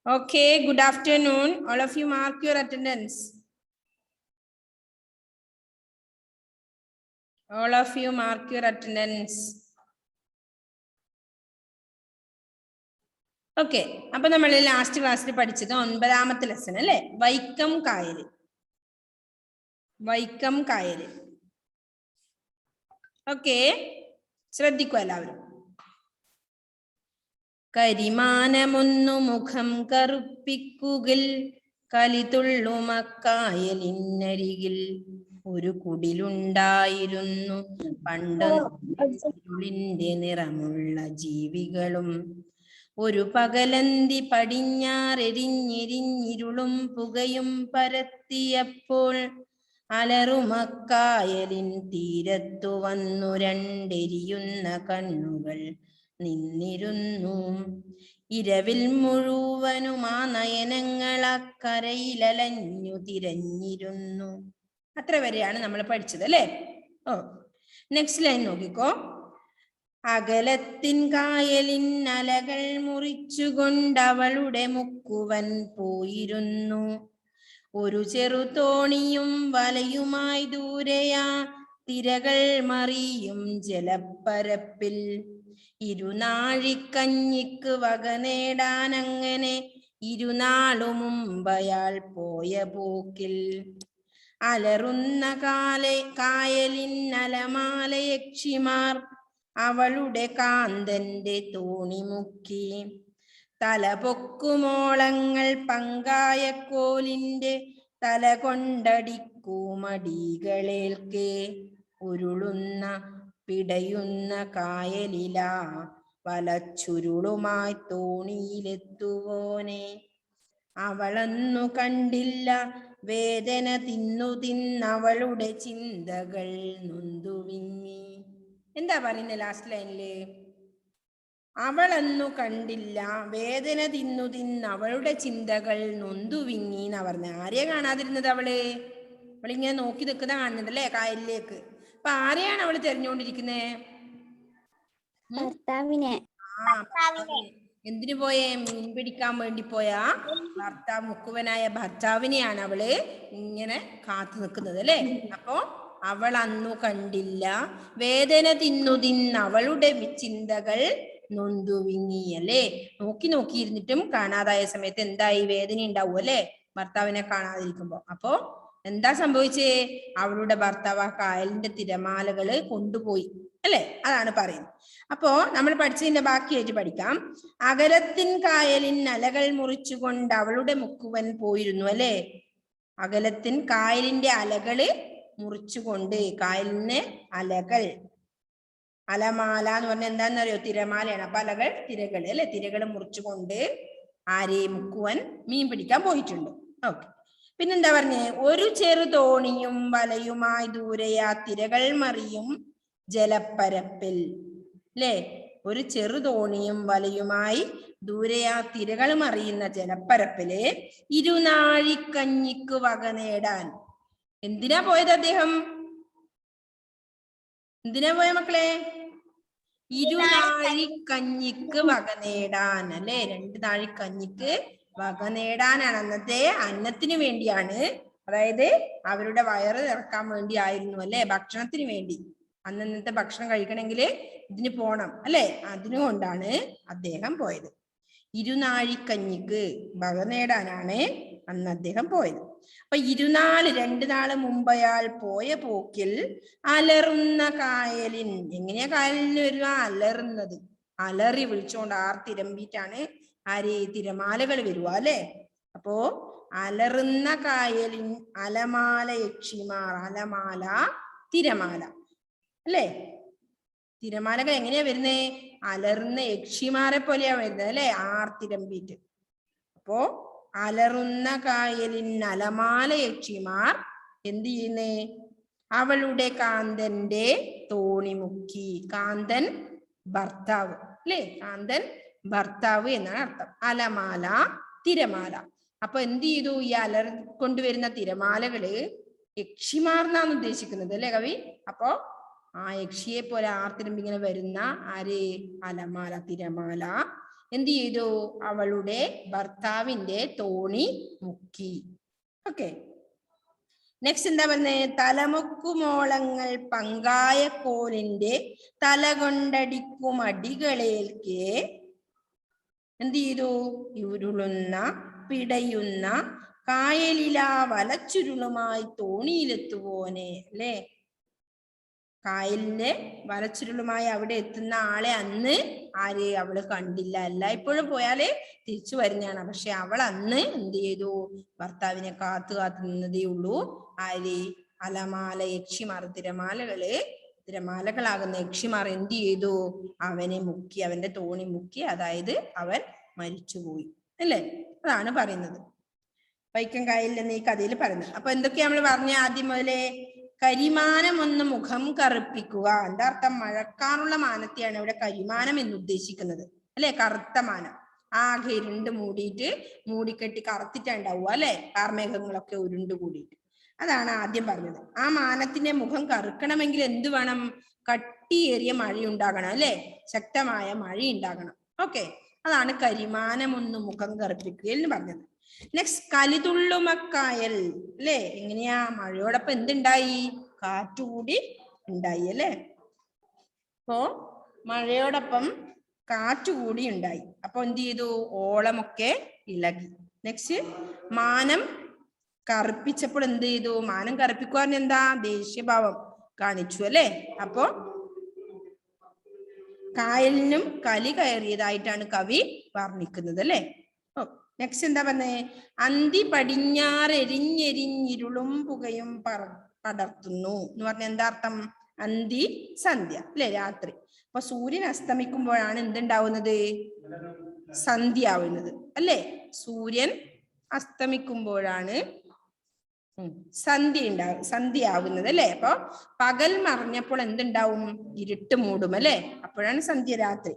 Okay, good afternoon. All of you mark your attendance. All of you mark your attendance. Okay, അപ്പോൾ നമ്മൾ last ക്ലാസ്സിൽ പഠിച്ചത് 9ാമത്തെ lesson അല്ലേ? വൈക്കം കായൽ. വൈക്കം കായൽ. ഓക്കെ, ശ്രദ്ധിക്കൂ എല്ലാവരും. കരിമാനമൊന്നു മുഖം കറുപ്പിക്കുകിൽ കലിതുള്ളുമക്കായലിന്നരികിൽ ഒരു കുടിലുണ്ടായിരുന്നു പണ്ടിന്റെ നിറമുള്ള ജീവികളും. ഒരു പകലന്തി പടിഞ്ഞാറെരിഞ്ഞിരിഞ്ഞിരുളും പുകയും പരത്തിയപ്പോൾ അലറുമക്കായലിൻ തീരത്തു വന്നു രണ്ടെരിയുന്ന കണ്ണുകൾ നിന്നിരുന്നു. ഇരവിൽ മുഴുവനും ആ നയനങ്ങൾ അക്കരയിലലഞ്ഞു തിരഞ്ഞിരുന്നു. അത്ര വരെയാണ് നമ്മൾ പഠിച്ചത് അല്ലേ? ഓ, നെക്സ്റ്റ് ലൈൻ നോക്കിക്കോ. അകലത്തിൻ കായലിൻ അലകൾ മുറിച്ചുകൊണ്ടവളുടെ മുക്കുവൻ പോയിരുന്നു. ഒരു ചെറുതോണിയും വലയുമായി ദൂരെയാ തിരകൾ മറിയും ജലപ്പരപ്പിൽ. ഇരുനാഴിക്കഞ്ഞിക്ക് വക നേടാനങ്ങനെ ഇരുനാളു മുമ്പയാൾ പോയ പോക്കിൽ അലറുന്ന കായലിൻ അലമാല യക്ഷിമാർ അവളുടെ കാന്തന്റെ തോണി മുക്കി. തലപൊക്കുമോളങ്ങൾ പങ്കായക്കോലിന്റെ തല കൊണ്ടടിക്കൂമടികളേൽക്കെ ഉരുളുന്ന പിടയുന്ന കായലിലാ വലച്ചുരുളുമായി തോണിയിലെത്തുവോനെ. അവളന്നു കണ്ടില്ല വേദന തിന്നു തിന്നവളുടെ ചിന്തകൾ നൊന്തുവിങ്ങി. എന്താ പറയുന്നത് ലാസ്റ്റ് ലൈനില്? അവളന്നു കണ്ടില്ല വേദന തിന്നു തിന്നവളുടെ ചിന്തകൾ നൊന്തുവിങ്ങി എന്നാ പറഞ്ഞ. ആരെയാ കാണാതിരുന്നത്? അവളിങ്ങനെ നോക്കി നിൽക്കുന്ന കാണുന്നുണ്ട് അല്ലേ കായലിലേക്ക്. അപ്പൊ ആരെയാണ് അവള് തെരഞ്ഞുകൊണ്ടിരിക്കുന്നേ? എന്തിനു പോയേ? മീൻ പിടിക്കാൻ വേണ്ടി പോയാ ഭർത്താവ്, മുക്കുവനായ ഭർത്താവിനെയാണ് അവള് ഇങ്ങനെ കാത്തു നിൽക്കുന്നത് അല്ലേ? അപ്പോ അവൾ അന്നു കണ്ടില്ല വേദന തിന്നു തിന്നവളുടെ ചിന്തകൾ നൊന്തുവിങ്ങി അല്ലേ? നോക്കിയിരുന്നിട്ടും കാണാതായ സമയത്ത് എന്തായി? വേദന ഉണ്ടാവും അല്ലേ ഭർത്താവിനെ കാണാതിരിക്കുമ്പോ. അപ്പോ എന്താ സംഭവിച്ചേ? അവളുടെ ഭർത്താവ് ആ കായലിന്റെ തിരമാലകള് കൊണ്ടുപോയി അല്ലേ? അതാണ് പറയുന്നത്. അപ്പോ നമ്മൾ പഠിച്ചതിന്റെ ബാക്കിയായിട്ട് പഠിക്കാം. അകലത്തിൻ കായലിൻ അലകൾ മുറിച്ചുകൊണ്ട് അവളുടെ മുക്കുവൻ പോയിരുന്നു അല്ലേ? അകലത്തിൻ കായലിന്റെ അലകള് മുറിച്ചുകൊണ്ട്, കായലിന് അലകൾ, അലമാല എന്ന് പറഞ്ഞാൽ എന്താണെന്നറിയോ? തിരമാലയാണ്. അപ്പൊ അലകൾ തിരകൾ അല്ലെ? തിരകൾ മുറിച്ചുകൊണ്ട് ആരെ? മുക്കുവൻ മീൻ പിടിക്കാൻ പോയിട്ടുണ്ട്. ഓക്കെ, പിന്നെന്താ പറഞ്ഞേ? ഒരു ചെറു തോണിയും വലയുമായി ദൂരെയാ തിരകൾ മറിയും ജലപ്പരപ്പിൽ അല്ലേ? ഒരു ചെറു തോണിയും വലയുമായി ദൂരെയാ തിരകൾ മറിയുന്ന ജലപ്പരപ്പില് ഇരുനാഴിക്കഞ്ഞിക്ക് വക നേടാൻ. എന്തിനാ പോയത് അദ്ദേഹം? എന്തിനാ പോയ മക്കളെ? ഇരുനാഴിക്കഞ്ഞിക്ക് വക നേടാൻ അല്ലെ? 2 നാഴിക്കഞ്ഞിക്ക് വക നേടാനാണ്. അന്നത്തെ അന്നത്തിന് വേണ്ടിയാണ്. അതായത് അവരുടെ വയറ് നിറക്കാൻ വേണ്ടി ആയിരുന്നു അല്ലെ? ഭക്ഷണത്തിന് വേണ്ടി. അന്നത്തെ ഭക്ഷണം കഴിക്കണമെങ്കിൽ ഇതിന് പോണം അല്ലെ? അതിനുകൊണ്ടാണ് അദ്ദേഹം പോയത്. ഇരുനാഴിക്കഞ്ഞിക്ക് വക നേടാനാണ് അന്ന് അദ്ദേഹം പോയത്. അപ്പൊ 2 നാള് മുമ്പയാൾ പോയ പോക്കിൽ അലറുന്ന കായലിൻ. എങ്ങനെയാ കായലിന് വരിക? അലറുന്നത്, അലറി വിളിച്ചോണ്ട് ആർത്തിരമ്പിട്ടാണ് ആര്? തിരമാലകൾ വരുക അല്ലെ? അപ്പോ അലറുന്ന കായലിൻ അലമാല യക്ഷിമാർ. അലമാല തിരമാല അല്ലേ? തിരമാലകൾ എങ്ങനെയാ വരുന്നേ? അലറുന്ന യക്ഷിമാരെ പോലെയാ വരുന്നത് അല്ലെ? ആർത്തിരമ്പിട്ട്. അപ്പോ അലറുന്ന കായലിൻ അലമാല യക്ഷിമാർ എന്ത് ചെയ്യുന്നേ? അവളുടെ കാന്തന്റെ തോണി മുക്കി. കാന്തൻ ഭർത്താവ് അല്ലേ? കാന്തൻ ഭർത്താവ് എന്നാണ് അർത്ഥം. അലമാല തിരമാല. അപ്പൊ എന്ത് ചെയ്തു? ഈ കൊണ്ടുവരുന്ന തിരമാലകള് യക്ഷിമാർന്നാണ് ഉദ്ദേശിക്കുന്നത് അല്ലെ കവി? അപ്പോ ആ യക്ഷിയെ പോലെ ആർത്തിരമ്പിങ്ങനെ വരുന്ന ആര്? അലമാല, തിരമാല. എന്ത് ചെയ്തു? അവളുടെ ഭർത്താവിന്റെ തോണി മുക്കി. ഓക്കെ, നെക്സ്റ്റ് എന്താ പറഞ്ഞേ? തലമുക്കുമോളങ്ങൾ പങ്കായ കോലിന്റെ തല കൊണ്ടടിക്കും അടികളേൽക്കെ എന്ത് ചെയ്തു? ഉരുളുന്ന പിടയുന്ന കായലിലാ വലച്ചുരുളുമായി തോണിയിലെത്തുവോനെ. അല്ലേ, കായലിന്റെ വലച്ചുരുളുമായി അവിടെ എത്തുന്ന ആളെ അന്ന് അവള് കണ്ടില്ല. എല്ലായ്പ്പോഴും പോയാല് തിരിച്ചു വരുന്നതാണ്. പക്ഷെ അവൾ അന്ന് എന്ത് ചെയ്തു? ഭർത്താവിനെ കാത്തു നിന്നതേ ഉള്ളൂ. അലമാല യക്ഷിമാർ, തിരമാലകളാകുന്ന യക്ഷിമാർ എന്ത് ചെയ്തു? അവനെ മുക്കി, അവന്റെ തോണി മുക്കി. അതായത് അവൻ മരിച്ചുപോയി. അല്ലേ, അതാണ് പറയുന്നത് വൈക്കം കായലിൽ എന്ന ഈ കഥയിൽ പറയുന്നത്. അപ്പൊ എന്തൊക്കെയാ നമ്മൾ പറഞ്ഞ? ആദ്യം മുതലേ കരിമാനം ഒന്ന് മുഖം കറുപ്പിക്കുക. എന്താ അർത്ഥം? മഴക്കാറുള്ള മാനത്തെയാണ് ഇവിടെ കരിമാനം എന്ന് ഉദ്ദേശിക്കുന്നത്. അല്ലെ, കറുത്ത മാനം. ആകെ ഇരുണ്ട് മൂടിക്കെട്ടി കറുത്തിട്ടുണ്ടാവുക. അല്ലെ, കാർമേഘങ്ങളൊക്കെ ഉരുണ്ട് കൂടിയിട്ട്. അതാണ് ആദ്യം പറഞ്ഞത്. ആ മാനത്തിന്റെ മുഖം കറുക്കണമെങ്കിൽ എന്ത് വേണം? കട്ടിയേറിയ മഴയുണ്ടാകണം. അല്ലെ, ശക്തമായ മഴ ഉണ്ടാകണം. ഓക്കെ, അതാണ് കരിമാനം ഒന്ന് മുഖം കറുപ്പിക്കുക എന്ന് പറഞ്ഞത്. നെക്സ്റ്റ്, കലിതുള്ളുമക്കായൽ. അല്ലെ, എങ്ങനെയാ? മഴയോടൊപ്പം എന്തുണ്ടായി? കാറ്റുകൂടി ഉണ്ടായി. അല്ലെ, അപ്പോ മഴയോടൊപ്പം കാറ്റുകൂടി ഉണ്ടായി. അപ്പൊ എന്ത് ചെയ്തു? ഓളമൊക്കെ ഇളകി. നെക്സ്റ്റ്, മാനം കറുപ്പിച്ചപ്പോൾ എന്ത് ചെയ്തു? മാനം കറുപ്പിക്കുവാൻ എന്താ? ദേഷ്യഭാവം കാണിച്ചു. അല്ലെ, അപ്പോ കായലിനും കലി കയറിയതായിട്ടാണ് കവി വർണ്ണിക്കുന്നത്. അല്ലെ. നെക്സ്റ്റ് എന്താ പറഞ്ഞേ? അന്തി പടിഞ്ഞാറെരിഞ്ഞെരിഞ്ഞിരുളും പുകയും പടർത്തുന്നു എന്ന് പറഞ്ഞ എന്താ അർത്ഥം? അന്തി സന്ധ്യ. അല്ലെ, രാത്രി. അപ്പൊ സൂര്യൻ അസ്തമിക്കുമ്പോഴാണ് എന്തുണ്ടാവുന്നത്? സന്ധ്യ ആവുന്നത്. അല്ലെ, സൂര്യൻ അസ്തമിക്കുമ്പോഴാണ് സന്ധ്യ ആവുന്നത്. അല്ലെ, അപ്പൊ പകൽ മറഞ്ഞപ്പോൾ എന്തുണ്ടാവും? ഇരുട്ട് മൂടും. അല്ലെ, അപ്പോഴാണ് സന്ധ്യ, രാത്രി.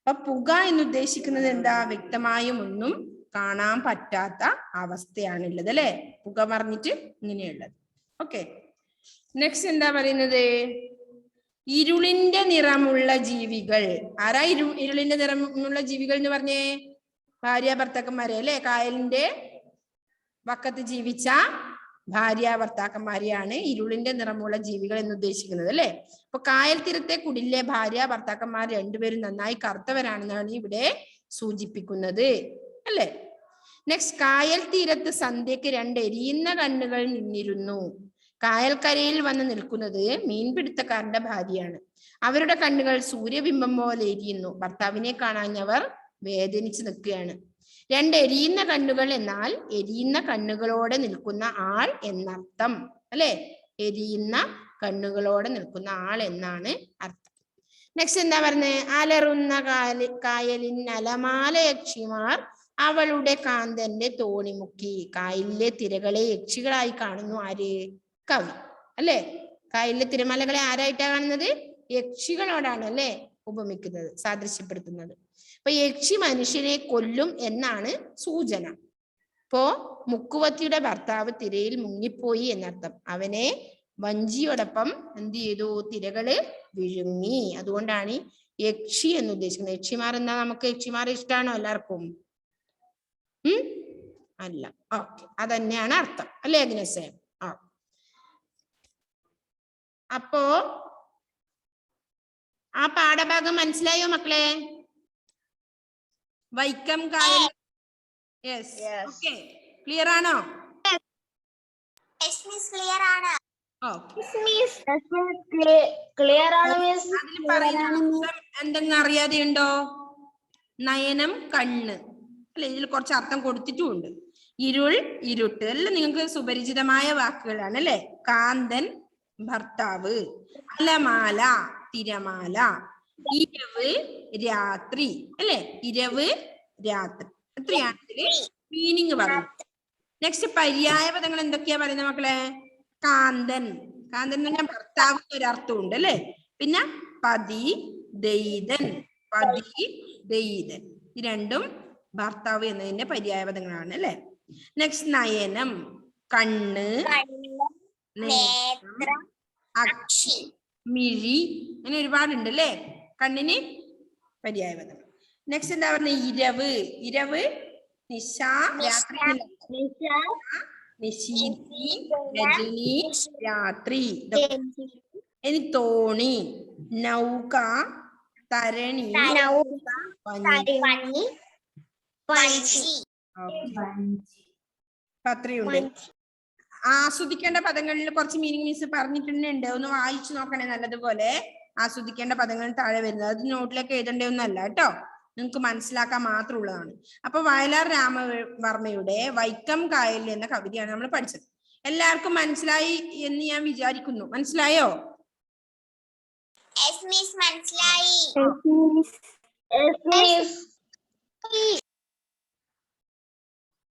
അപ്പൊ പുക എന്ന് ഉദ്ദേശിക്കുന്നത് എന്താ? വ്യക്തമായും ഒന്നും കാണാൻ പറ്റാത്ത അവസ്ഥയാണുള്ളത്. അല്ലെ, പുക മറിഞ്ഞിട്ട് ഇങ്ങനെയുള്ളത്. ഓക്കെ, നെക്സ്റ്റ് എന്താ പറയുന്നത്? ഇരുളിന്റെ നിറമുള്ള ജീവികൾ. ആരാ ഇരുളിന്റെ നിറമുള്ള ജീവികൾ എന്ന് പറഞ്ഞേ? ഭാര്യ ഭർത്താക്കന്മാരെ. അല്ലെ, കായലിന്റെ വക്കത്ത് ജീവിച്ച ഭാര്യ ഭർത്താക്കന്മാരെയാണ് ഇരുളിന്റെ നിറമുള്ള ജീവികൾ എന്ന് ഉദ്ദേശിക്കുന്നത്. അല്ലെ, അപ്പൊ കായൽ തീരത്തെ കുടിലെ ഭാര്യ ഭർത്താക്കന്മാർ രണ്ടുപേരും നന്നായി കറുത്തവരാണെന്നാണ് ഇവിടെ സൂചിപ്പിക്കുന്നത്. അല്ലെ, നെക്സ്റ്റ്, കായൽ തീരത്ത് സന്ധ്യക്ക് രണ്ട് എരിയുന്ന കണ്ണുകൾ നിന്നിരുന്നു. കായൽക്കരയിൽ വന്ന് നിൽക്കുന്നത് മീൻപിടുത്തക്കാരന്റെ ഭാര്യയാണ്. അവരുടെ കണ്ണുകൾ സൂര്യബിംബം പോലെ എരിയുന്നു. ഭർത്താവിനെ കാണാഞ്ഞവർ വേദനിച്ച് നിൽക്കുകയാണ്. രണ്ട് എരിയുന്ന കണ്ണുകൾ എന്നാൽ എരിയുന്ന കണ്ണുകളോടെ നിൽക്കുന്ന ആൾ എന്നർത്ഥം. അല്ലെ, എരിയുന്ന കണ്ണുകളോടെ നിൽക്കുന്ന ആൾ എന്നാണ് അർത്ഥം. നെക്സ്റ്റ് എന്താ പറഞ്ഞത്? അലറുന്ന കായലിൻ അലമാല യക്ഷിമാർ അവളുടെ കാന്തന്റെ തോണി മുക്കി. കായലിലെ തിരകളെ യക്ഷികളായി കാണുന്നു ആര്? കവി. അല്ലെ, കായലിലെ തിരമാലകളെ ആരായിട്ടാ കാണുന്നത്? യക്ഷികളോടാണ്. അല്ലെ, ഉപമിക്കുന്നത്, സാദൃശ്യപ്പെടുത്തുന്നത്. അപ്പൊ യക്ഷി മനുഷ്യരെ കൊല്ലും എന്നാണ് സൂചന. ഇപ്പോ മുക്കുവത്തിയുടെ ഭർത്താവ് തിരയിൽ മുങ്ങിപ്പോയി എന്നർത്ഥം. അവനെ വഞ്ചിയോടൊപ്പം എന്ത് ചെയ്തു? തിരകള് വിഴുങ്ങി. അതുകൊണ്ടാണ് യക്ഷി എന്ന് ഉദ്ദേശിക്കുന്നത്. യക്ഷിമാർ എന്നാ നമുക്ക് യക്ഷിമാരെ ഇഷ്ടമാണോ എല്ലാവർക്കും? അല്ല. ഓക്കെ, അതന്നെയാണ് അർത്ഥം. അല്ലേ അഗ്നസേ? അപ്പോ ആ പാഠഭാഗം മനസ്സിലായോ മക്കളെ? വൈക്കം കായൽ. യെസ്, ഓക്കെ, ക്ലിയർ ആണോ? എന്തെങ്കിലും അറിയാതെയുണ്ടോ? നയനം കണ്ണ്. അല്ലെ, ഇതിൽ കുറച്ച് അർത്ഥം കൊടുത്തിട്ടുമുണ്ട്. ഇരുൾ, ഇരുട്ട്, എല്ലാം നിങ്ങൾക്ക് സുപരിചിതമായ വാക്കുകളാണ്. അല്ലെ, കാന്തൻ ഭർത്താവ്, അലമാല തിരമാല, ഇരവ് രാത്രി. അല്ലെ, ഇരവ് രാത്രി. എത്രയാണ് മീനിങ് പറയുന്നത്. നെക്സ്റ്റ്, പര്യായ പദങ്ങൾ എന്തൊക്കെയാ പറയുന്നത് മക്കളെ? കാന്തൻ. കാന്തൻ എന്ന് പറഞ്ഞാൽ ഭർത്താവ് ഒരർത്ഥമുണ്ട്. അല്ലെ, പിന്നെ പതി, ദൈതൻ. പതി, ദൈതൻ, ഈ രണ്ടും ഭർത്താവ് എന്നതിന്റെ പര്യായ പദങ്ങളാണ്. അല്ലെ. നെക്സ്റ്റ്, നയനം കണ്ണ്, അക്ഷി, മിഴി, അങ്ങനെ ഒരുപാടുണ്ട്. അല്ലെ, കണ്ണിന് പര്യായ പദങ്ങൾ. നെക്സ്റ്റ് എന്താ പറഞ്ഞ ഇരവ്. ഇരവ് നിശ രാത്രി, നിശീതി രജനി രാത്രി. ഇനി തോണി, നൗക, തരണി, അത്രയുണ്ട്. ആസ്വദിക്കേണ്ട പദങ്ങളിൽ കുറച്ച് മീനിങ് മിസ് പറഞ്ഞിട്ടുണ്ട്, ഒന്ന് വായിച്ചു നോക്കണേ നല്ലതുപോലെ. ആസ്വദിക്കേണ്ട പദങ്ങൾ താഴെ വരുന്നത്, അത് നോട്ടിലേക്ക് എഴുതേണ്ട ഒന്നല്ല കേട്ടോ, നിങ്ങൾക്ക് മനസ്സിലാക്കാൻ മാത്രമുള്ളതാണ്. അപ്പൊ വയലാർ രാമവർമ്മയുടെ വൈക്കം കായൽ എന്ന കവിതയാണ് നമ്മൾ പഠിച്ചത്. എല്ലാവർക്കും മനസ്സിലായി എന്ന് ഞാൻ വിചാരിക്കുന്നു. മനസ്സിലായോ?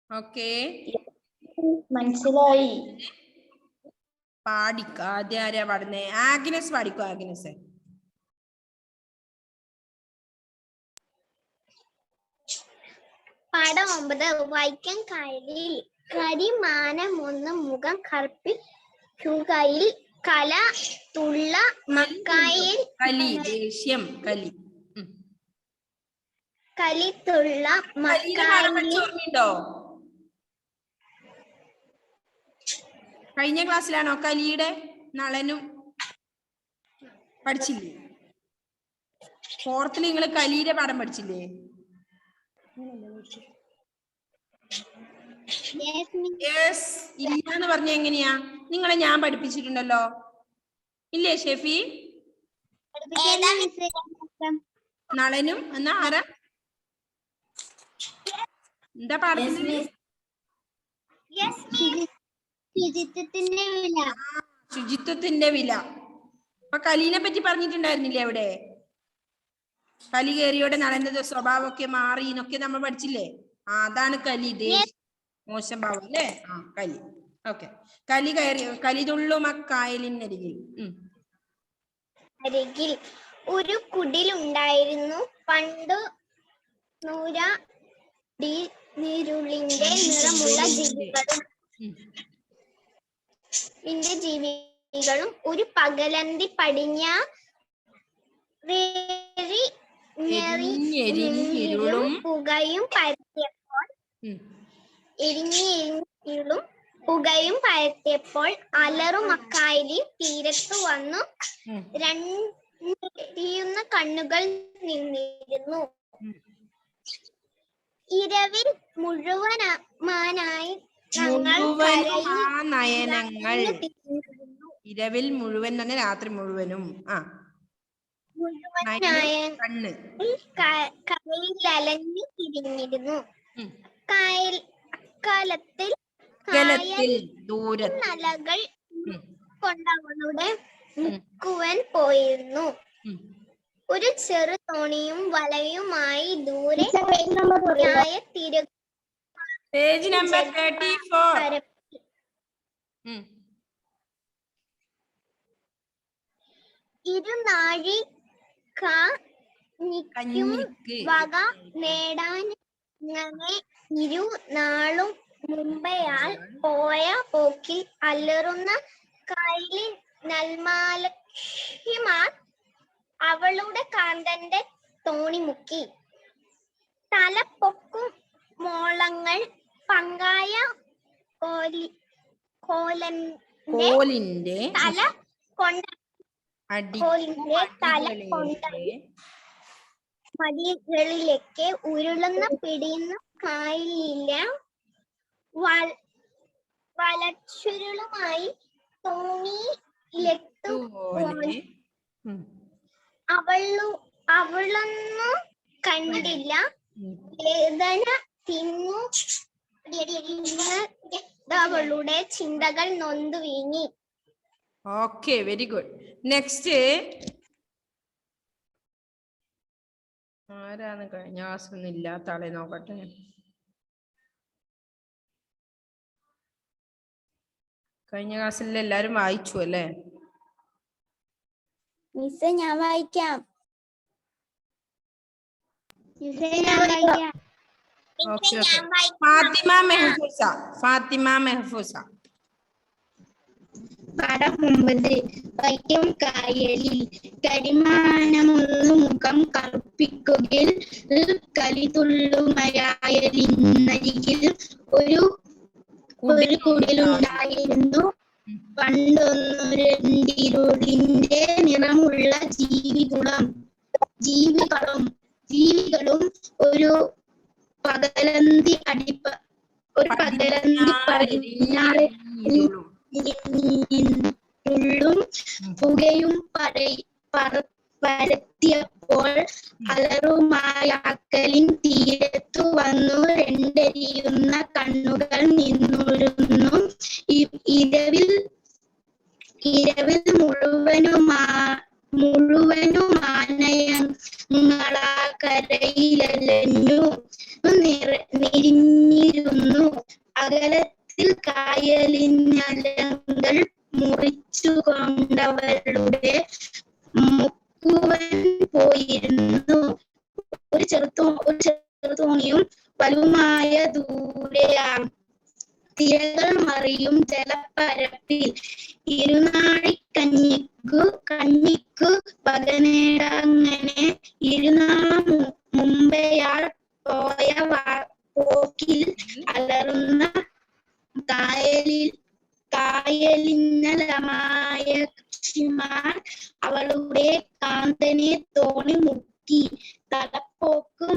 ഓക്കെ, മനസ്സിലായി. പാടിക്ക. ആദ്യം ആരാ പാടുന്നേ? ആഗ്നസ് പാടിക്കോ. ആഗ്നസ്. പാഠം 9. വൈക്കം കായലിൽ കരിമാനമൊന്ന് മുഖം കറുപ്പിക്കുകയിൽ കല തുള്ള മക്കായൽ കലി, ദേഷ്യം, കലി. കലിത്തുള്ള ഓർമ്മയുണ്ടോ? കഴിഞ്ഞ ക്ലാസ്സിലാണോ കലിയുടെ നളനും പഠിച്ചില്ലേ? 4th നിങ്ങൾ കലിയുടെ പാഠം പഠിച്ചില്ലേ? യെസ്. ഇല്ലാന്ന് പറഞ്ഞ എങ്ങനെയാ? നിങ്ങളെ ഞാൻ പഠിപ്പിച്ചിട്ടുണ്ടല്ലോ, ഇല്ലേ ഷെഫി? നളനും എന്നാ ആരാ? എന്താ പാഠത്തിന്? ശുചിത്വത്തിന്റെ വില. അപ്പൊ കലീനെ പറ്റി പറഞ്ഞിട്ടുണ്ടായിരുന്നില്ലേ അവിടെ? കലി കയറിയോടെ നളന്റെ സ്വഭാവമൊക്കെ മാറി എന്നൊക്കെ നമ്മൾ പഠിച്ചില്ലേ? അതാണ് കലി, മോശം ഭാവം അല്ലേ? കലി. ഓക്കെ. കലി കയറി, കലിതുള്ളും അക്കായലിനരികിൽ. അരികിൽ ഒരു കുടിലുണ്ടായിരുന്നു. പണ്ടു നീരുള്ളിന്റെ നിറമുള്ള ജീവികളും ഒരു പകലന്തി പടിഞ്ഞ പുകയും പരത്തിയപ്പോൾ അലറും അക്കായലി തീരത്തു വന്നു രണ്ടിയുന്ന കണ്ണുകൾ നിന്നിരുന്നു. ഇരവിൽ മുഴുവനായി നയനങ്ങൾ. ഇരവിൽ മുഴുവൻ തന്നെ രാത്രി മുഴുവനും. കണ്ണ് കരയിലലഞ്ഞു തിരിഞ്ഞിരുന്നു. കാലത്തിൽ നലകൾ കൊണ്ടവളുടെ മുക്കുവൻ പോയിരുന്നു. ഒരു ചെറു തോണിയും വലയുമായി ദൂരെ പേജ് നമ്പർ 34. ഇരുനാഴിക വക നേടാൻ ഇരു നാളും മുമ്പയാൽ പോയ പോക്കിൽ അലറുന്ന കായലിൽ നൽമാലക്ഷിമാർ അവളുടെ കാന്തന്റെ തോണി മുക്കി. തലപ്പൊക്കും മോളങ്ങൾ പങ്കായ കോലിന്റെ തല കൊണ്ട മടികളിലേക്ക് ഉരുളുന്ന പിടിയുന്ന കായലിലെ വലച്ചുരുളുമായി തോണിയിലെത്തുപോലെ അവളൊന്നും കണ്ടില്ല. വേദന തിന്നു അവളുടെ ചിന്തകൾ നൊന്തു വീങ്ങി. Okay, very good. നെക്സ്റ്റ് ആരാണ്? കഴിഞ്ഞ ക്ലാസ്സൊന്നും ഇല്ലാത്ത ആളെ നോക്കട്ടെ. കഴിഞ്ഞ ക്ലാസ്സിൽ എല്ലാരും വായിച്ചു അല്ലേ? മിസ്സേ ഞാൻ വായിക്കാം. ഫാത്തിമ മെഹഫൂസ. പാഠം 9. വൈക്കം കായലിൽ കരിമാനമൊന്നു മുഖം കറുപ്പിക്കുകയിൽ കലിതുള്ളുമയായലിനരികിൽ ഒരു കുടിലുണ്ടായിരുന്നു. പണ്ടൊന്നു രണ്ടിരുളിന്റെ നിറമുള്ള ജീവികളും ഒരു പകലന്തി പടിഞ്ഞാറും പുകയും പരത്തിയപ്പോൾ അലറുമായാക്കലിൻ തീരത്തു വന്നു രണ്ടെരിയുന്ന കണ്ണുകൾ നിന്നിരുന്നു. ഇരവിൽ മുഴുവനുമാനയങ്ങളാ കരയിലലഞ്ഞു നിരിഞ്ഞിരുന്നു. അകലത്തിൽ കായലിനലകൾ മുറിച്ചുകൊണ്ടവളുടെ മുക്കുവൻ പോയിരുന്നു. ഒരു ചെറുതോണിയും വലുമായ ദൂരെയാണ്. തിരകൾ മറിയും ജലപ്പരപ്പിൽ ഇരുനാഴിക്കഞ്ഞിക്കു പകനേടങ്ങനെ ഇരുനാൾ മുമ്പെയാൾ പോയ പോക്കിൽ അലറുന്ന കായലിന്നലമായ കക്ഷിമാർ അവളുടെ കാന്തനെ തോണി മുക്കി. തലപ്പോക്ക്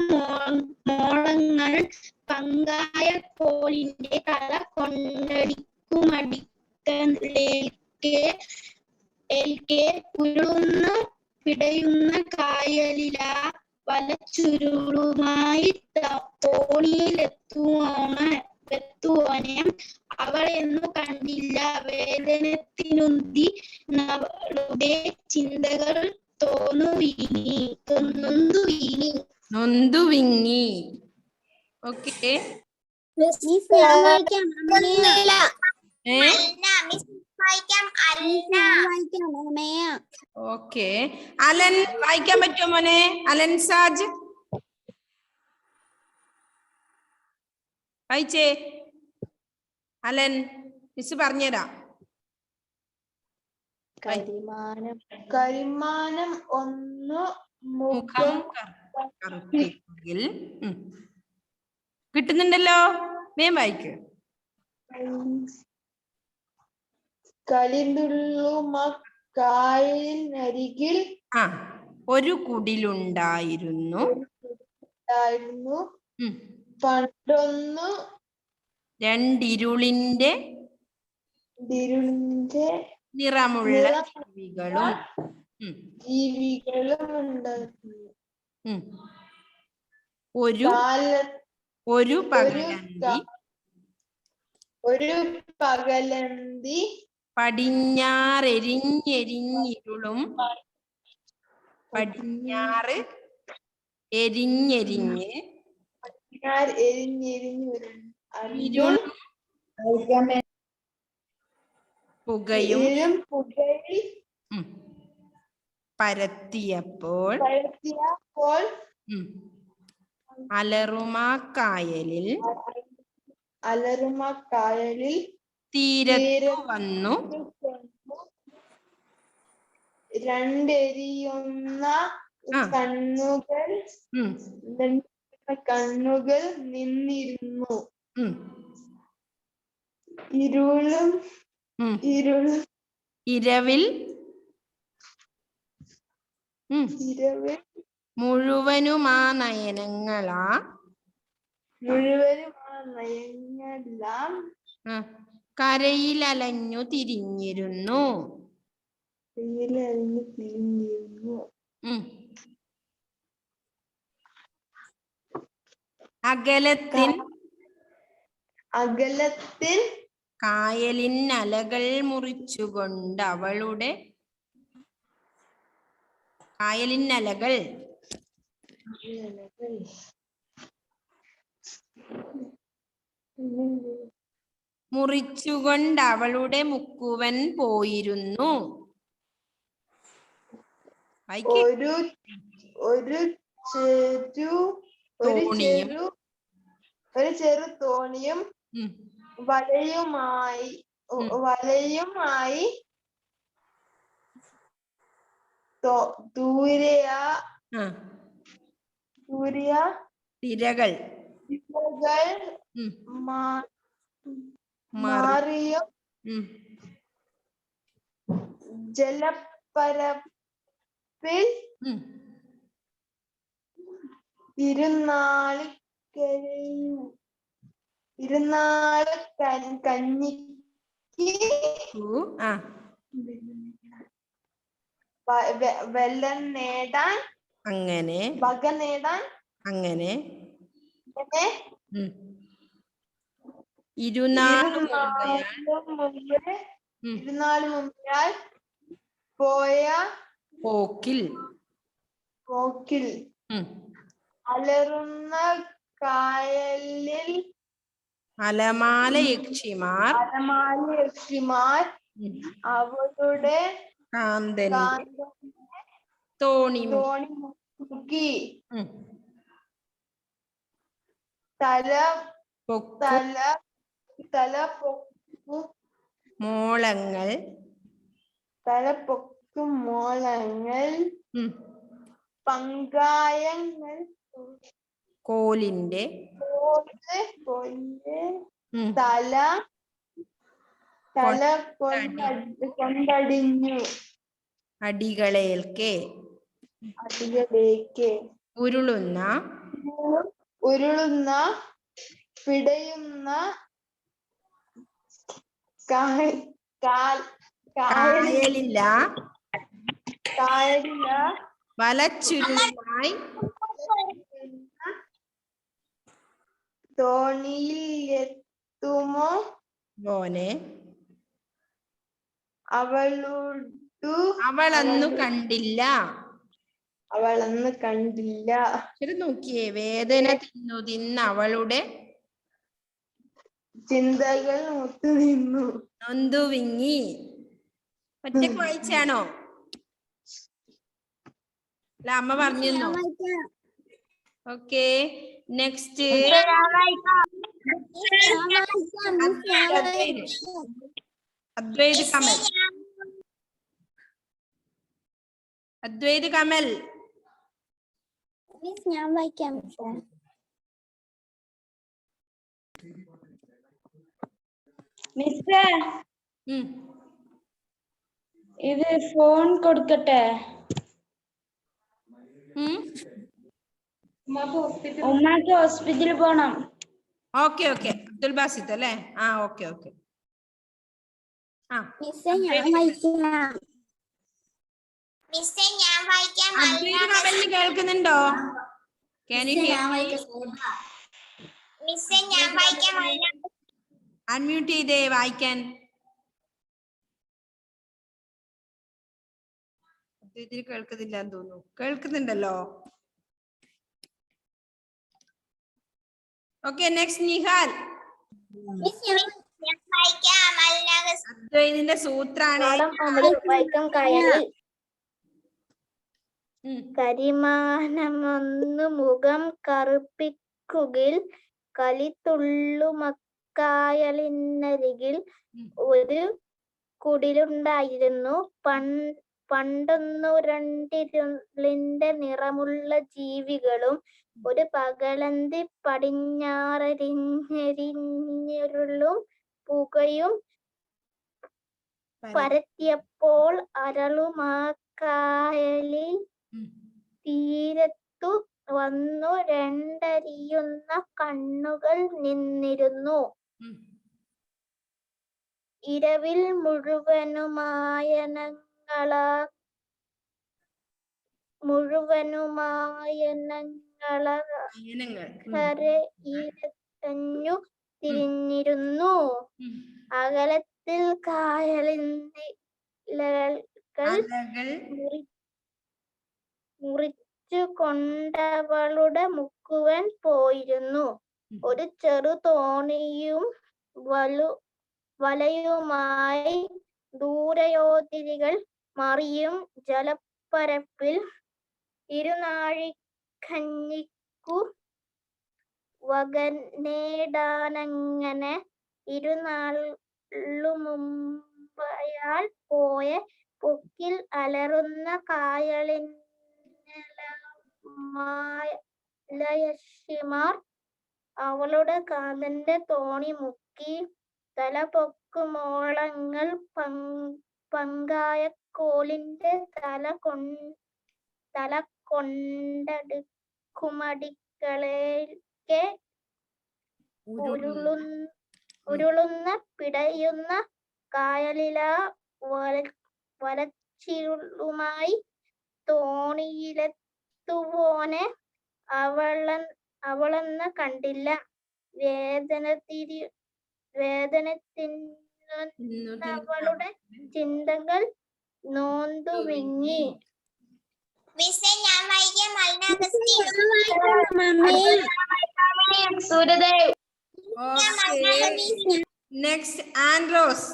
മോളങ്ങൾ പങ്കായ കോലിന്റെ തല കൊണ്ടടിക്കുമടിക്കലേൽക്കെ ഉരുളുന്നു പിടയുന്ന കായലിലാ വലച്ചുരുളുമായി തോണിയിലെത്തുവോനെ അവളെന്നു കണ്ടില്ല. വേദനത്തിനുന്തി അവളുടെ ചിന്തകൾ നൊന്തുവിങ്ങി. Okay, okay. അലൻ വായിക്കാൻ പറ്റുമോ മോനെ? അലൻ സാജ് വായിച്ചേ. അലൻ മിസ് പറഞ്ഞുതരാം. കരിമാനം ഒന്നു മുഖം കറുപ്പിക്കുകയിൽ. കിട്ടുന്നുണ്ടല്ലോ, വേം വായിക്ക്. കായലിനരികിൽ ഒരു കുടിലുണ്ടായിരുന്നു. പണ്ടൊന്നു രണ്ടിരുളിന്റെ നിറമുള്ള ജീവികളും ഉണ്ടായിരുന്നു. ഒരു പകലന്തി പടിഞ്ഞാറെരിഞ്ഞെരിഞ്ഞിരുളും പടിഞ്ഞാറ് എരിഞ്ഞെരിഞ്ഞ് ഇരുൾ പുകയും പരത്തിയപ്പോൾ അലറുമാക്കായലിൽ തീരത്തു വന്നു രണ്ടെരിയുന്ന കണ്ണുകൾ നിന്നിരുന്നു. ഇരവിൽ മുഴുവനുമാ നയനങ്ങളെല്ലാം കരയിലലഞ്ഞു തിരിഞ്ഞിരുന്നു. അകലത്തിൽ കായലിനലകൾ മുറിച്ചുകൊണ്ട് അവളുടെ മുക്കുവൻ പോയിരുന്നു. ഒരു ചെറു തോണിയും വലയുമായി ദൂരയ ആ ദൂരയ തിരകൾ തിരകൾ ഉം. മാറിയും ഉം. ജലപ്പരപ്പിൽ ഉം. ഇരുന്നാള് കഞ്ഞിക്ക് ആ വെള്ളം നേടാൻ അങ്ങനെ വക നേടാൻ അങ്ങനെ ഇങ്ങനെ ഉം. ഇരുന്നാൾ മുമ്പിയാൽ പോയ പോക്കിൽ ഉം. അലറുന്ന കായലിൽ അലമാല യക്ഷിമാർ യക്ഷിമാർ ഉം. അവരുടെ കാന്തന്റെ തോണി തോണി മുക്കി ഉം. തല മോളങ്ങൾ തലപ്പൊക്കും മോളങ്ങൾ ഉം. പങ്കായങ്ങൾ കോലിന്റെ ഉം. തല കൊണ്ടടിഞ്ഞു അടികളേൽക്കെ അടികളിലേക്ക് ഉരുളുന്ന പിടയുന്ന കായലില്ല കായലില വലച്ചുരുളിനായി തോണിയിൽ എത്തുമോ മോനെ അവളന്നു കണ്ടില്ല ശരി നോക്കിയേ വേദന തിന്ന് അവളുടെ ചിന്തകൾ മുത്തുനിന്നു നൊന്തു വിങ്ങി. ഒറ്റക്ക് വായിച്ചാണോ? അല്ല അമ്മ പറഞ്ഞോ? ഓക്കെ നെക്സ്റ്റ് അദ്വൈത് കമൽ ഞാൻ വായിക്കാം. മിസ്സേ ഉം. ഇത് ഫോൺ കൊടുക്കട്ടെ? ഉം. ഉമ്മാക്ക് ഹോസ്പിറ്റലിൽ പോണം. ഓക്കെ ഓക്കെ അബ്ദുൽ ബാസിത്ത് അല്ലേ? ആ ഓക്കെ ഓക്കെ. ആ അദ്വൈത് കമലിന് കേൾക്കുന്നുണ്ടോ? അൺമ്യൂട്ട് ചെയ്തേ വായിക്കാൻ. അദ്വൈതിന് കേൾക്കുന്നില്ല എന്ന് തോന്നുന്നു. കേൾക്കുന്നുണ്ടല്ലോ. Okay next Nihal. അദ്വൈതിന്റെ സൂത്രാണ്. കരിമാനമൊന്നു മുഖം കറുപ്പിക്കുകിൽ കലിത്തുള്ളുമക്കായലിനരികിൽ ഒരു കുടിലുണ്ടായിരുന്നു. പണ്ടൊന്നു രണ്ടിരുളിന്റെ നിറമുള്ള ജീവികളും ഒരു പകലന്തി പടിഞ്ഞാറരിഞ്ഞെരിഞ്ഞിരുളും പുകയും പരത്തിയപ്പോൾ അരളുമാ കായലിൽ തീരത്തു വന്നു രണ്ടരിയുന്ന കണ്ണുകൾ നിന്നിരുന്നു. ഇരവിൽ മുഴുവനുമായനങ്ങളു തിരിഞ്ഞിരുന്നു. അകലത്തിൽ കായലിന്റെ മുറിച്ചു കൊണ്ടവളുടെ മുക്കുവൻ പോയിരുന്നു. ഒരു ചെറു തോണിയും വലയുമായി ദൂരയോധരികൾ മറിയും ജലപ്പരപ്പിൽ ഇരുനാഴികഞ്ഞിക്കു വകനേടാനങ്ങനെ ഇരുനാളുമുമ്പയാൽ പോയ പൊക്കിൽ അലറുന്ന കായലിന്മാർ അവളുടെ കാതന്റെ തോണി മുക്കി തലപൊക്കുമോളങ്ങൾ പങ്കായക്കോലിന്റെ തല കൊണ്ടടുക്കുമടികളേക്ക് ഉരുളുന്ന പിടയുന്ന കായലിലാ വലച്ചിരുളുമായി തോണിയിലെത്തുവോനെ അവളെന്ന് കണ്ടില്ല. വേദനത്തിനവളുടെ ചിന്തകൾ നൊന്തു വിങ്ങി. നെക്സ്റ്റ് ആൻഡ്രോസ്.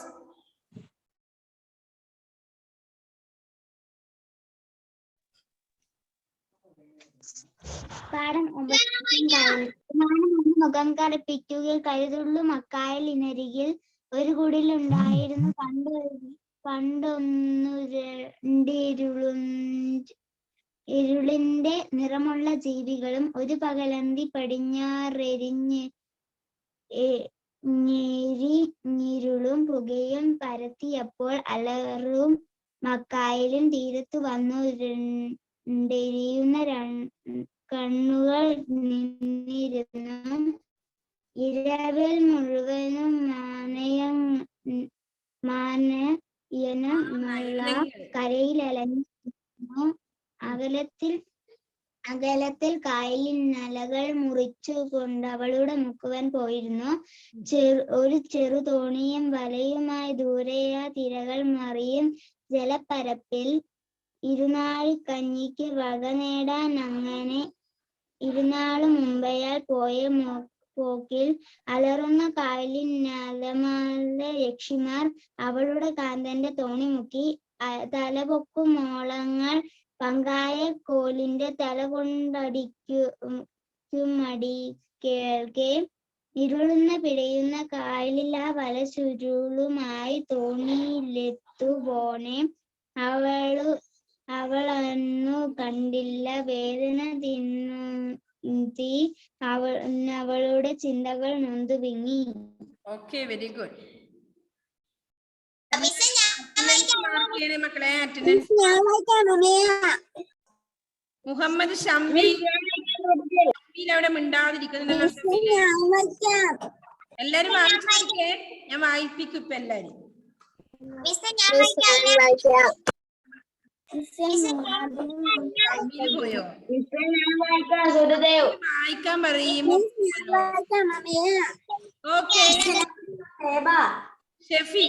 പാഠം 9. മുഖം കറുപ്പിക്കുകയിൽ കരുതുള്ളു മക്കായലിനരികിൽ ഒരു കുടിലുണ്ടായിരുന്നു. പണ്ടൊന്നു ഇരുളിന്റെ നിറമുള്ള ജീവികളും ഒരു പകലന്തി പടിഞ്ഞാറെരിഞ്ഞിരുളും പുകയും പരത്തിയപ്പോൾ അലറും മക്കായലിൻ തീരത്തു വന്നെരിയുന്ന കണ്ണുകൾ നിന്നിരുന്നു. ഇരവിൽ മുഴുവനും മാനയനമുള്ള കരയിലലഞ്ഞു. അകലത്തിൽ കായലിൻ അലകൾ മുറിച്ചുകൊണ്ട് അവളുടെ മുക്കുവൻ പോയിരുന്നു. ഒരു ചെറു തോണിയും വലയുമായി ദൂരെയാ തിരകൾ മറിയും ജലപ്പരപ്പിൽ ഇരുനാഴിക്കഞ്ഞിക്ക് വക നേടാൻ അങ്ങനെ ഇരുനാളും മുമ്പയാൽ പോയ പോക്കിൽ അലറുന്ന കായലിൻ അലമാല യക്ഷിമാർ അവളുടെ കാന്തന്റെ തോണി മുക്കി തലപൊക്കുമോളങ്ങൾ പങ്കായ കോലിന്റെ തല കൊണ്ടടിക്കുമടികേൾക്കെ ഇരുളുന്ന പിടയുന്ന കായലിൽ ആ വല ചുരുളുമായി തോണിയിലെത്തുവോനെ അവളന്നു കണ്ടില്ല. വേദന തിന്നുത്തി അവളുടെ ചിന്തകൾ നൊന്തു വിങ്ങി. ഓക്കെ, വെരി ഗുഡ് മക്കളെ. മുഹമ്മദ് ഷംവീൽ അവിടെ മിണ്ടാതിരിക്കുന്നു. എല്ലാരും വായിച്ചേ, ഞാൻ വായിപ്പിക്കും ഇപ്പൊ എല്ലാരും. പോയോ? വായിക്കാൻ പറയും. ഓക്കെ, ഷെഫി.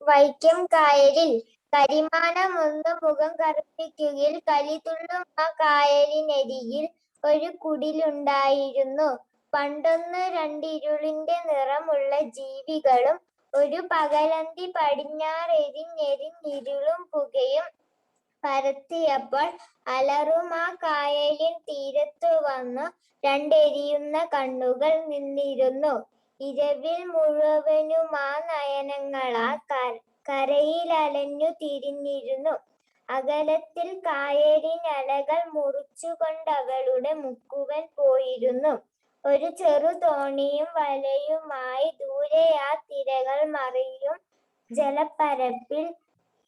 വൈക്കം കായലിൽ കരിമാനമൊന്ന് മുഖം കറുപ്പിക്കുകയിൽ കലിതുള്ളും ആ കായലിനരികിൽ ഒരു കുടിലുണ്ടായിരുന്നു. പണ്ടൊന്ന് രണ്ടിരുളിന്റെ നിറമുള്ള ജീവികളും ഒരു പകലന്തി പടിഞ്ഞാറെരിഞ്ഞിരുളും പുകയും പരത്തിയപ്പോൾ അലറും ആ കായലിൻ തീരത്തു വന്നു രണ്ടെരിയുന്ന കണ്ണുകൾ നിന്നിരുന്നു. ഇരവിൽ മുഴുവനും ആ നയനങ്ങളാ കരയിൽ അലഞ്ഞു തിരിഞ്ഞിരുന്നു. അകലത്തിൽ കായലിൻ അലകൾ മുറിച്ചുകൊണ്ടവളുടെ മുക്കുവൻ പോയിരുന്നു. ഒരു ചെറു തോണിയും വലയുമായി ദൂരെ ആ തിരകൾ മറിയും ജലപ്പരപ്പിൽ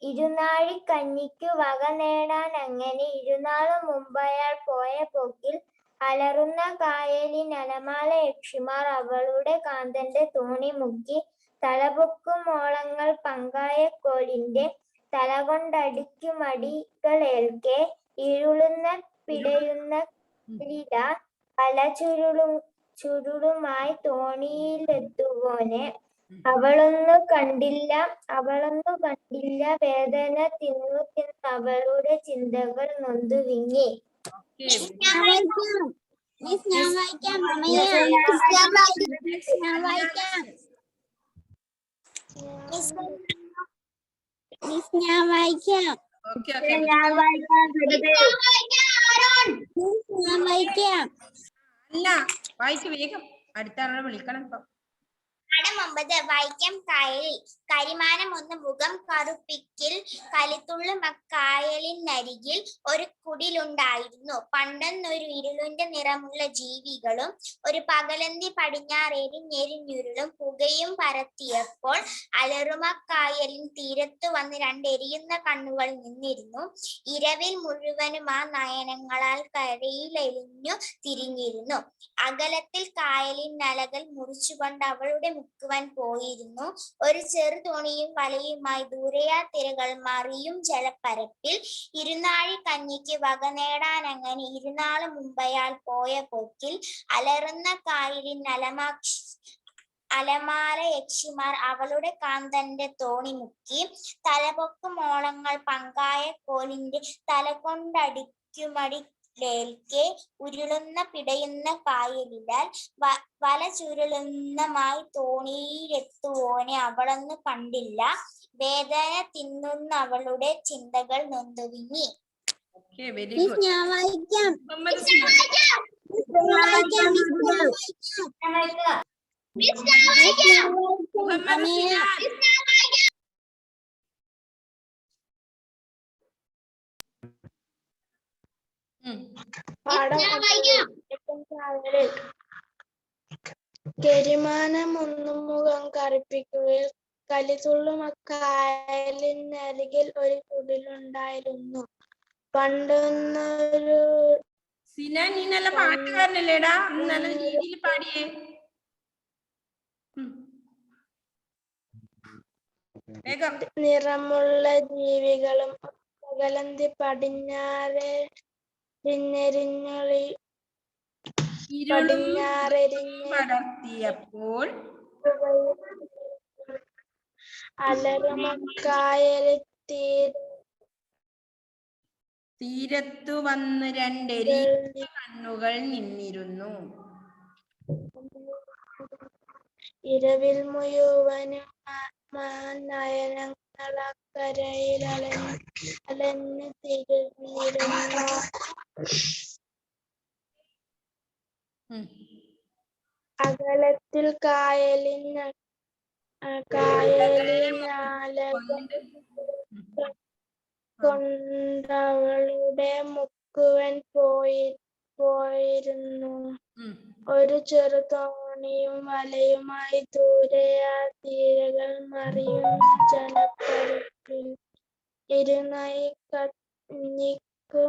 ഇരുനാഴിക്കഞ്ഞിക്കു വക നേടാൻ അങ്ങനെ ഇരുനാളും മുമ്പയാൾ പോയ പോക്കിൽ അലറുന്ന കായലിൻ അലമാല യക്ഷിമാർ അവളുടെ കാന്തന്റെ തോണി മുക്കി തലപൊക്കുമോളങ്ങൾ പങ്കായക്കോലിന്റെ തല കൊണ്ടടിക്കുമടികളേൽക്കെ ഇരുളുന്ന പിടയുന്ന പല ചുരുളുമായി തോണിയിലെത്തുവോനെ അവളൊന്നു കണ്ടില്ല. വേദന തിന്നു അവളുടെ ചിന്തകൾ നൊന്തു വിങ്ങി. അല്ല, വായിക്ക് വേഗം. അടുത്ത ആളെ വിളിക്കണം ഇപ്പൊ. പാഠം 9 വൈക്കം കായലിൽ. കരിമാനം ഒന്ന് മുഖം കറുപ്പിക്കിൽ കലിത്തുള്ളു മക്കായലിനരികിൽ ഒരു കുടിലുണ്ടായിരുന്നു. പണ്ടെന്നൊരു ഇരുളിന്റെ നിറമുള്ള ജീവികളും ഒരു പകലന്തി പടിഞ്ഞാറെരിഞ്ഞെരിഞ്ഞുരുളും പുകയും പരത്തിയപ്പോൾ അലറുമക്കായലിൻ തീരത്തു വന്ന് രണ്ടെരിയുന്ന കണ്ണുകൾ നിന്നിരുന്നു. ഇരവിൽ മുഴുവനും ആ നയനങ്ങളാൽ കരയിലെളിഞ്ഞു തിരിഞ്ഞിരുന്നു. അകലത്തിൽ കായലിൻ അലകൾ മുറിച്ചുകൊണ്ട് അവളുടെ മുക്കുവാൻ പോയിരുന്നു. ഒരു ചെറു തോണിയും വലയുമായി ദൂരെയാ തിരകൾ മറിയും ജലപ്പരപ്പിൽ ഇരുന്നാഴി കഞ്ഞിക്ക് വക നേടാൻ അങ്ങനെ ഇരുന്നാള് മുമ്പയാൾ പോയ പോക്കിൽ അലറുന്ന കായലിൻ അലമാല യക്ഷിമാർ അവളുടെ കാന്തന്റെ തോണി മുക്കി. തലപൊക്കുമോളങ്ങൾ പങ്കായ കോലിന്റെ തല കൊണ്ടടിക്കുമടി േൽക്കെ ഉരുളുന്ന പിടയുന്ന കായലിലാൽ വല ചുരുളുന്നമായി തോണിയിലെത്തുവോനെ അവളൊന്നും കണ്ടില്ല. വേദന തിന്നുന്ന അവളുടെ ചിന്തകൾ നൊന്തുവിങ്ങി. Very good. ഞാൻ വായിക്കാം. മുഹമ്മദ് സിനാൻ. മുഹമ്മദ് സിനാൻ. പാഠം 9 കരിമാനം ഒന്നും മുഖം കറുപ്പിക്കുകയിൽ കലിതുള്ളും അക്കായലിനരികിൽ ഒരു കുടിലുണ്ടായിരുന്നു. പണ്ടൊന്നൊരു സിനാൻ, നീ നല്ല പാട്ടുകാരനല്ലേടാ, നല്ല രീതിയിൽ പാടിയേ. വേഗം. നിറമുള്ള ജീവികളും പകലന്തി പടർത്തിയപ്പോൾ അലറുമക്കായലിൽ തീരത്തു വന്ന് രണ്ടെരിയുന്ന കണ്ണുകൾ നിന്നിരുന്നു. ഇരവിൽ മുഴുവനും നയനങ്ങളക്കരയിൽ അലഞ്ഞു തിരിഞ്ഞിരുന്നു. അകലത്തിൽ കൊണ്ടവളുടെ മുക്കുവൻ പോയിരുന്നു. ഒരു ചെറു തോണിയും വലയുമായി ദൂരെയാ തീരകൾ മറിയും ജലപ്പരപ്പിൽ ഇരുന്നായി കഞ്ഞിക്കു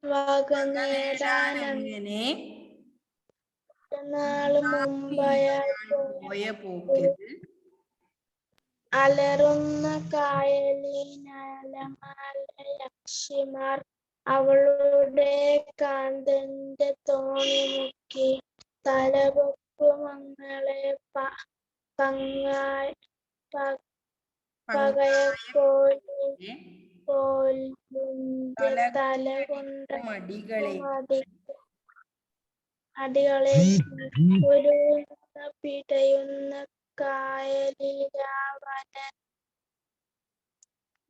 വക നേടാനങ്ങനെ നാള് മുമ്പയാൽ പോയ പോക്കിൽ അലറുന്ന കായലിനലമാല യക്ഷിമാർ അവളുടെ കാന്തന്റെ തോണി മുക്കി. തലപൊക്കുമങ്ങളെ പകയക്കോലിന്റെ തല കൊണ്ട് അടികളെ ഉരുളുന്ന പിടയുന്ന കായലിലാ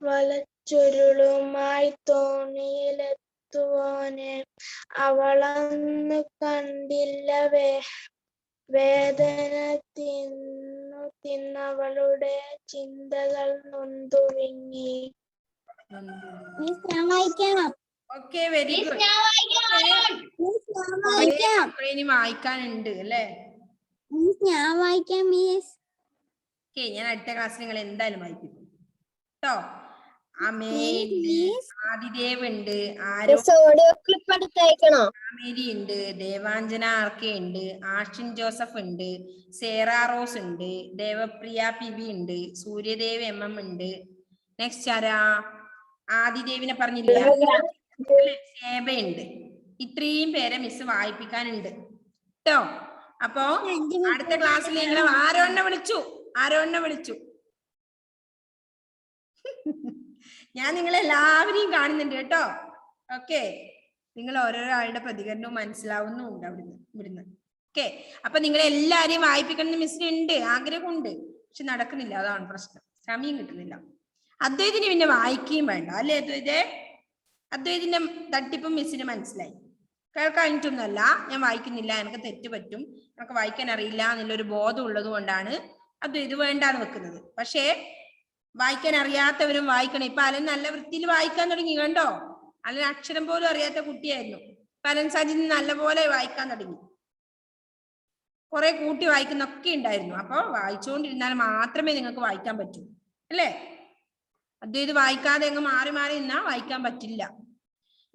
വലച്ചുരുളുമായി തോണിയിലെത്തുവോനെ അവളൊന്നു കണ്ടില്ല. വേദന തിന്നവളുടെ ചിന്തകൾ നൊന്തുവിങ്ങി. ഞാൻ വായിക്കാം. Okay, very good. ഇനി വായിക്കാനുണ്ട് അല്ലേ? ഞാൻ വായിക്കാം മിസ്. ഓക്കെ, ഞാൻ അടുത്ത ക്ലാസ്സിൽ നിങ്ങൾ എന്തായാലും വായിക്കും കേട്ടോ. ആദിദേവ് ഉണ്ട്, ആമേരി ഉണ്ട്, ദേവാഞ്ജന ആർക്കെ ഉണ്ട്, ആഷിൻ ജോസഫ് ഉണ്ട്, സേറാ റോസ് ഉണ്ട്, ദേവപ്രിയ പിവി ഉണ്ട്, സൂര്യദേവ് MM ഉണ്ട്. നെക്സ്റ്റ് ആരാ? ആദിദേവിനെ പറഞ്ഞില്ല, ശേബയുണ്ട്. ഇത്രയും പേരെ മിസ് വായിപ്പിക്കാനുണ്ട് കേട്ടോ. അപ്പോ അടുത്ത ക്ലാസ്സിൽ നിങ്ങൾ ആരോണ്ണ വിളിച്ചു ഞാൻ നിങ്ങളെല്ലാവരെയും കാണുന്നുണ്ട് കേട്ടോ. ഓക്കെ, നിങ്ങൾ ഓരോരോ ആളുടെ പ്രതികരണവും മനസ്സിലാവുന്നുണ്ട് ഇവിടുന്ന്. ഓക്കെ, അപ്പൊ നിങ്ങളെല്ലാരെയും വായിപ്പിക്കണം മിസ്സിനുണ്ട്, ആഗ്രഹമുണ്ട്, പക്ഷെ നടക്കുന്നില്ല. അതാണ് പ്രശ്നം, സമയം കിട്ടുന്നില്ല. അദ്വൈതിന് പിന്നെ വായിക്കുകയും വേണ്ട അല്ലേ? അദ്വൈതിന്റെ തട്ടിപ്പും മിസ്സിന് മനസ്സിലായി. കേൾക്കാനിട്ടൊന്നുമല്ല, ഞാൻ വായിക്കുന്നില്ല, എനിക്ക് തെറ്റ് പറ്റും, എനിക്ക് വായിക്കാൻ അറിയില്ല എന്നുള്ളൊരു ബോധം ഉള്ളത് കൊണ്ടാണ് ഇത് വേണ്ടാന്ന് വെക്കുന്നത്. പക്ഷേ വായിക്കാൻ അറിയാത്തവരും വായിക്കണം. ഇപ്പൊ അലൻ നല്ല വൃത്തിയിൽ വായിക്കാൻ തുടങ്ങി, കണ്ടോ? അലൻ അക്ഷരം പോലും അറിയാത്ത കുട്ടിയായിരുന്നു. അലൻ സജിൻ നല്ലപോലെ വായിക്കാൻ തുടങ്ങി. കുറെ കൂട്ടി വായിക്കുന്നൊക്കെ ഉണ്ടായിരുന്നു. അപ്പൊ വായിച്ചുകൊണ്ടിരുന്നാൽ മാത്രമേ നിങ്ങൾക്ക് വായിക്കാൻ പറ്റൂ, അല്ലേ? ഇത് വായിക്കാതെ അങ്ങ് മാറി മാറി നിന്നാ വായിക്കാൻ പറ്റില്ല.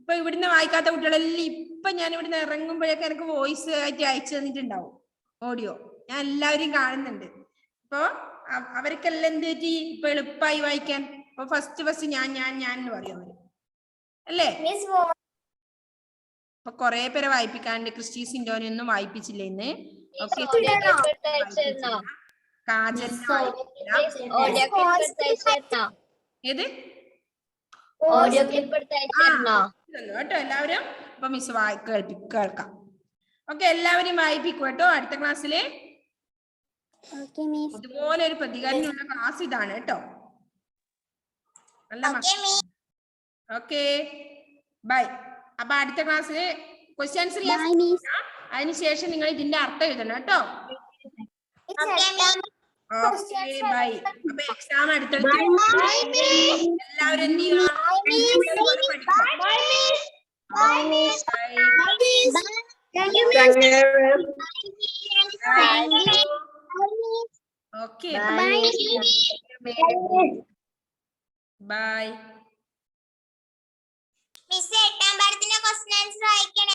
ഇപ്പൊ ഇവിടുന്ന് വായിക്കാത്ത കുട്ടികളെല്ലാം ഇപ്പൊ ഞാൻ ഇവിടുന്ന് ഇറങ്ങുമ്പോഴേക്ക് എനിക്ക് വോയിസ് ആയിട്ട് അയച്ചു തന്നിട്ടുണ്ടാവും, ഓഡിയോ. ഞാൻ എല്ലാവരെയും കാണുന്നുണ്ട്. ഇപ്പൊ അവർക്കെല്ലാം എന്ത് പറ്റി? ഇപ്പൊ എളുപ്പമായി വായിക്കാൻ. അപ്പൊ ഫസ്റ്റ് ഞാൻ എന്ന് പറയും അവര്, അല്ലേ? അപ്പൊ കൊറേ പേരെ വായിപ്പിക്കാണ്ട്. ക്രിസ്റ്റി സിൻഡോനെയൊന്നും വായിപ്പിച്ചില്ല ഇന്ന്. ഓക്കെ, കാജൽ ഏത് കേട്ടോ എല്ലാവരും. അപ്പൊ മിസ് കേൾക്കാം. ഓക്കെ, എല്ലാവരും വായിപ്പിക്കും കേട്ടോ അടുത്ത ക്ലാസ്സില്. ഇതുപോലെ ഒരു പ്രതികാരമുള്ള ക്ലാസ് ഇതാണ് കേട്ടോ. നല്ല ഓക്കെ, ബൈ. അപ്പൊ അടുത്ത ക്ലാസ്സില് ക്വസ്റ്റ്യൻസ് അതിനുശേഷം നിങ്ങൾ ഇതിന്റെ അർത്ഥം എഴുതണം കേട്ടോ. Okay, by. അപ്പൊ എക്സാം അടുത്തടുത്ത് എല്ലാവരും എന്ത് ചെയ്യണം? Okay, by. മിസ് 8ാം പാഠത്തിന്റെ ക്വസ്റ്റ്യൻ ആൻസർ അയക്കണേ.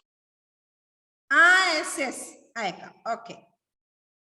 യെസ് അയക്കാം. ഓക്കെ.